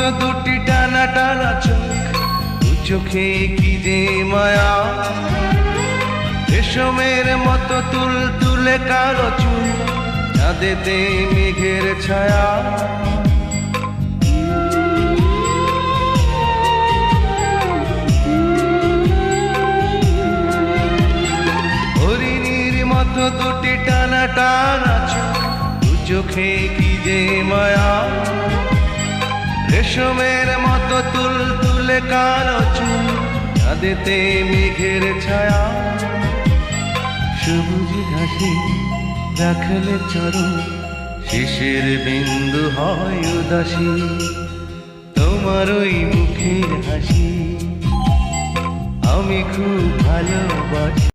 মতো দুটি টানা টানা চোখ, দু চোখে কি যে মায়া, রেশমের মতো তুল তুলে কালো চুল, চাঁদেতে মেঘের ছায়া। হরিণীর মতো দুটি টানা টানা চোখ, দু চোখে কি যে মায়া, রেশমের মতো তুল তুলে কালো চুল, চাঁদেতে মেঘের ছায়া। সবুজ ঘাসে রাখলে চরণ, শিশির বিন্দু হয় উদাসী, তোমার ওই মুখের হাসি আমি খুব ভালোবাসি।